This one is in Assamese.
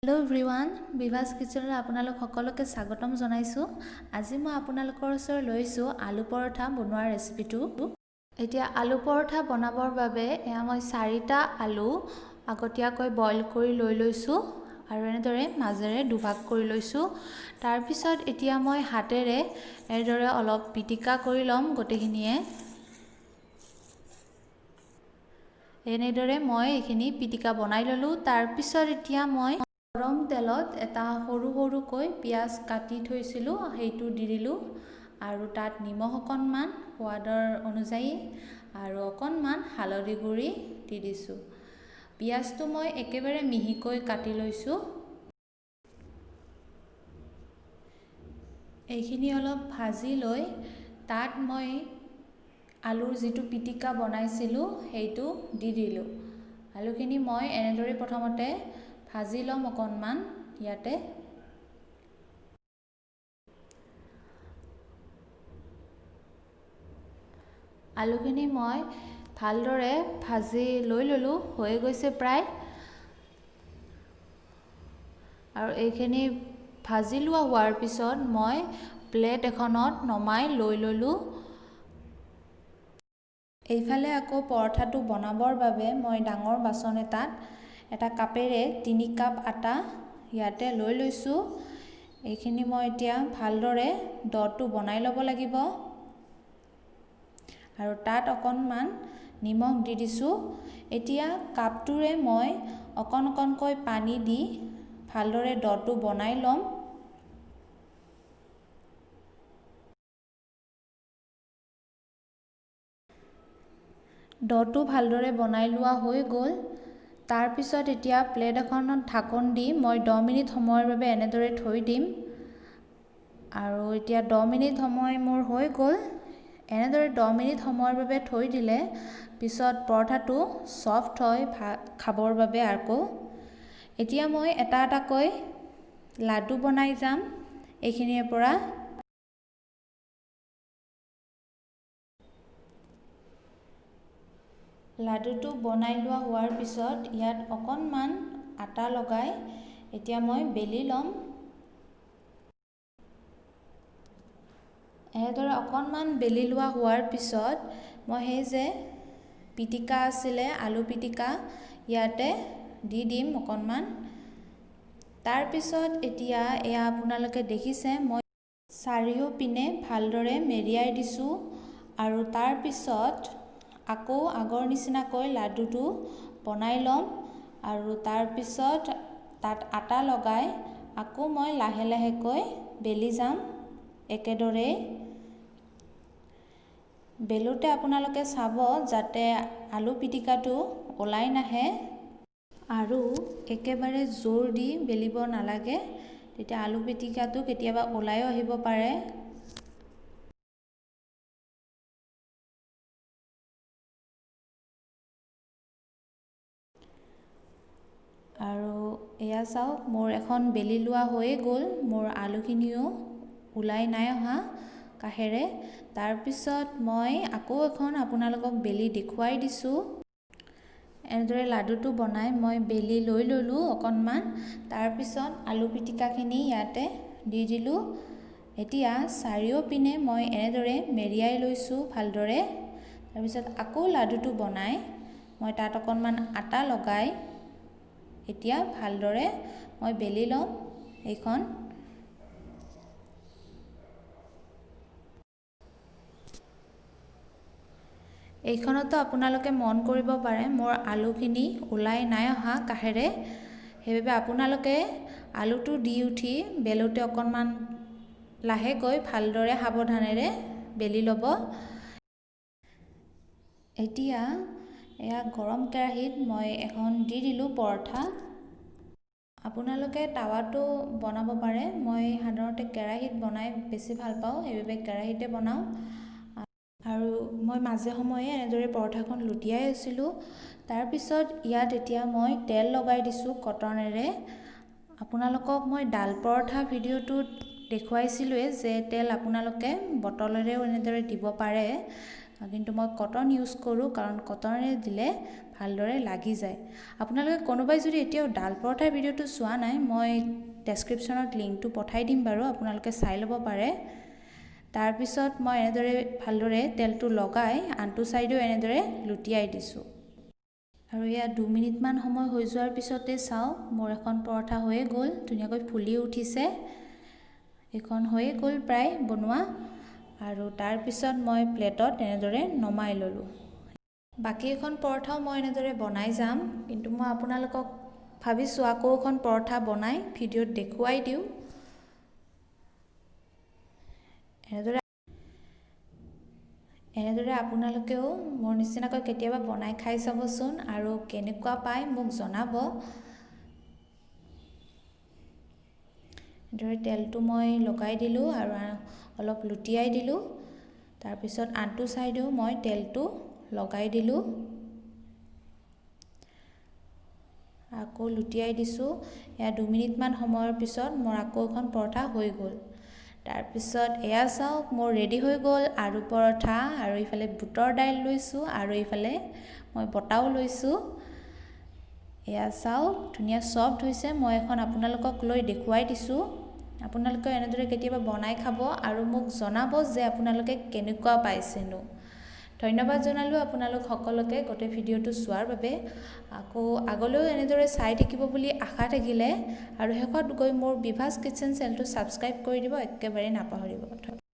হেল্ল' এভৰিৱান, বিভাছ কিচেনত আপোনালোক সকলোকে স্বাগতম জনাইছোঁ। আজি মই আপোনালোকৰ ওচৰত লৈছোঁ আলু পৰঠা বনোৱাৰ ৰেচিপিটো। এতিয়া আলু পৰঠা বনাবৰ বাবে মই 4টা আলু আগতীয়াকৈ বইল কৰি লৈছোঁ আৰু এনেদৰে মাজেৰে দুভাগ কৰি লৈছোঁ। তাৰপিছত এতিয়া মই হাতেৰে এনেদৰে অলপ পিটিকা কৰি ল'ম গোটেইখিনিয়ে। এনেদৰে মই এইখিনি পিটিকা বনাই ল'লোঁ। তাৰপিছত এতিয়া মই গৰম তেলত এটা সৰু সৰুকৈ পিঁয়াজ কাটি থৈছিলোঁ, সেইটো দি দিলোঁ আৰু তাত নিমখ অকণমান সোৱাদৰ অনুযায়ী আৰু অকণমান হালধি গুড়ি দি দিছোঁ। পিঁয়াজটো মই একেবাৰে মিহিকৈ কাটি লৈছোঁ। এইখিনি অলপ ভাজি লৈ তাত মই আলুৰ যিটো পিটিকা বনাইছিলোঁ সেইটো দি দিলোঁ। আলুখিনি মই এনেদৰে প্ৰথমতে ভাজি ল'ম অকণমান ইয়াতে। আলুখিনি মই ভালদৰে ভাজি লৈ ল'লোঁ, হৈ গৈছে প্ৰায়। আৰু এইখিনি ভাজি লোৱা হোৱাৰ পিছত মই প্লেট এখনত নমাই লৈ ল'লোঁ। এইফালে আকৌ পৰঠাটো বনাবৰ বাবে মই ডাঙৰ বাচন এটাত এটা কাপেৰে 3 কাপ আটা ইয়াতে লৈ লৈছোঁ। এইখিনি মই এতিয়া ভালদৰে ড'টো বনাই ল'ব লাগিব আৰু তাত অকণমান নিমখ দি দিছোঁ। এতিয়া কাপটোৰে মই অকণকৈ পানী দি ভালদৰে ড'টো বনাই ল'ম। ড'টো ভালদৰে বনাই লোৱা হৈ গ'ল। তাৰপিছত এতিয়া প্লেট এখনত ঢাকন দি মই 10 মিনিট সময়ৰ বাবে এনেদৰে থৈ দিম। আৰু এতিয়া 10 মিনিট সময় মোৰ হৈ গ'ল। এনেদৰে 10 মিনিট সময়ৰ বাবে থৈ দিলে পিছত পৰঠাটো ছফ্ট হয় খাবৰ বাবে আকৌ। এতিয়া মই এটা এটাকৈ লাডু বনাই যাম এইখিনিৰ পৰা। লাডুটো বনাই লোৱা হোৱাৰ পিছত ইয়াত অকণমান আটা লগাই এতিয়া মই বেলি ল'ম। এনেদৰে অকণমান বেলি লোৱা হোৱাৰ পিছত মই সেই যে পিটিকা আছিলে আলু পিটিকা ইয়াতে দি দিম অকণমান। তাৰপিছত এতিয়া এয়া আপোনালোকে দেখিছে মই চাৰিওপিনে ভালদৰে মেৰিয়াই দিছোঁ আৰু তাৰপিছত আকৌ আগৰ নিচিনাকৈ লাডুটো বনাই ল'ম আৰু তাৰপিছত তাত আটা লগাই আকৌ মই লাহে লাহেকৈ বেলি যাম একেদৰেই। বেলোতে আপোনালোকে চাব যাতে আলু পিটিকাটো ওলাই নাহে আৰু একেবাৰে জোৰ দি বেলিব নালাগে, তেতিয়া আলু পিটিকাটো কেতিয়াবা ওলাইও আহিব পাৰে। আৰু এয়া চাওক মোৰ এখন বেলি লোৱা হৈয়ে গ'ল, মোৰ আলুখিনিও ওলাই নাই অহা কাষেৰে। তাৰপিছত মই আকৌ এখন আপোনালোকক বেলি দেখুৱাই দিছোঁ। এনেদৰে লাডুটো বনাই মই বেলি লৈ ল'লোঁ অকণমান। তাৰপিছত আলু পিটিকাখিনি ইয়াতে দি দিলোঁ। এতিয়া চাৰিওপিনে মই এনেদৰে মেৰিয়াই লৈছোঁ ভালদৰে। তাৰপিছত আকৌ লাডুটো বনাই মই তাত অকণমান আটা লগাই এতিয়া ভালদৰে মই বেলি ল'ম এইখন। এইখনতো আপোনালোকে মন কৰিব পাৰে মোৰ আলুখিনি ওলাই নাই অহা কাষেৰে, সেইবাবে আপোনালোকে আলুটো দি উঠি বেলোতে অকণমান লাহেকৈ ভালদৰে সাৱধানেৰে বেলি ল'ব। এতিয়া এয়া গৰম কেৰাহীত মই এখন দি দিলোঁ পৰঠা। আপোনালোকে টাৱাতো বনাব পাৰে, মই সাধাৰণতে কেৰাহীত বনাই বেছি ভাল পাওঁ, সেইবাবে কেৰাহীতে বনাওঁ। আৰু মই মাজে সময়ে এনেদৰে পৰঠাখন লুটিয়াই আছিলোঁ। তাৰপিছত ইয়াত এতিয়া মই তেল লগাই দিছোঁ কটনেৰে। আপোনালোকক মই ডাল পৰঠা ভিডিঅ'টোত দেখুৱাইছিলোঁৱে যে তেল আপোনালোকে বটলেৰেও এনেদৰে দিব পাৰে। কিন্তু মই কটন ইউজ কৰোঁ কাৰণ কটনেৰে দিলে ভালদৰে লাগি যায়। আপোনালোকে কোনোবাই যদি এতিয়াও ডাল পৰঠাৰ ভিডিঅ'টো চোৱা নাই, মই ডেছক্ৰিপশ্যনত লিংকটো পঠাই দিম বাৰু, আপোনালোকে চাই ল'ব পাৰে। তাৰপিছত মই এনেদৰে ভালদৰে তেলটো লগাই আনটো ছাইডেও এনেদৰে লুটিয়াই দিছোঁ। আৰু এয়া 2 মিনিটমান সময় হৈ যোৱাৰ পিছতে চাওক মোৰ এখন পৰঠা হৈয়ে গ'ল, ধুনীয়াকৈ ফুলি উঠিছে। এইখন হৈয়ে গ'ল প্ৰায় বনোৱা। আৰু তাৰপিছত মই প্লেটত এনেদৰে নমাই ল'লোঁ। বাকী এখন পৰঠাও মই এনেদৰে বনাই যাম, কিন্তু মই আপোনালোকক ভাবিছোঁ আকৌ এখন পৰঠা বনাই ভিডিঅ'ত দেখুৱাই দিওঁ। এনেদৰে আপোনালোকেও মোৰ নিচিনাকৈ কেতিয়াবা বনাই খাই চাবচোন আৰু কেনেকুৱা পায় মোক জনাব। এনেদৰে তেলটো মই লগাই দিলোঁ আৰু অলপ লুটিয়াই দিলোঁ। তাৰপিছত আনটো ছাইডেও মই তেলটো লগাই দিলোঁ, আকৌ লুটিয়াই দিছোঁ। এয়া 2 মিনিটমান সময়ৰ পিছত মোৰ আকৌ এখন পৰঠা হৈ গ'ল। তাৰপিছত এয়া চাওক মোৰ ৰেডি হৈ গ'ল আলু পৰঠা, আৰু ইফালে বুটৰ দাইল লৈছোঁ আৰু ইফালে মই বটাও লৈছোঁ। এয়া চাওক ধুনীয়া ছফ্ট হৈছে। মই এখন আপোনালোকক লৈ দেখুৱাই দিছোঁ। আপোনালোকে এনেদৰে কেতিয়াবা বনাই খাব আৰু মোক জনাব যে আপোনালোকে কেনেকুৱা পাইছেনো। ধন্যবাদ জনালোঁ আপোনালোক সকলোকে গোটেই ভিডিঅ'টো চোৱাৰ বাবে। আকৌ আগলৈও এনেদৰে চাই থাকিব বুলি আশা থাকিলে, আৰু শেষত গৈ মোৰ বিভাছ কিটচেন চেনেলটো ছাবস্ক্ৰাইব কৰি দিব একেবাৰে নাপাহৰিব।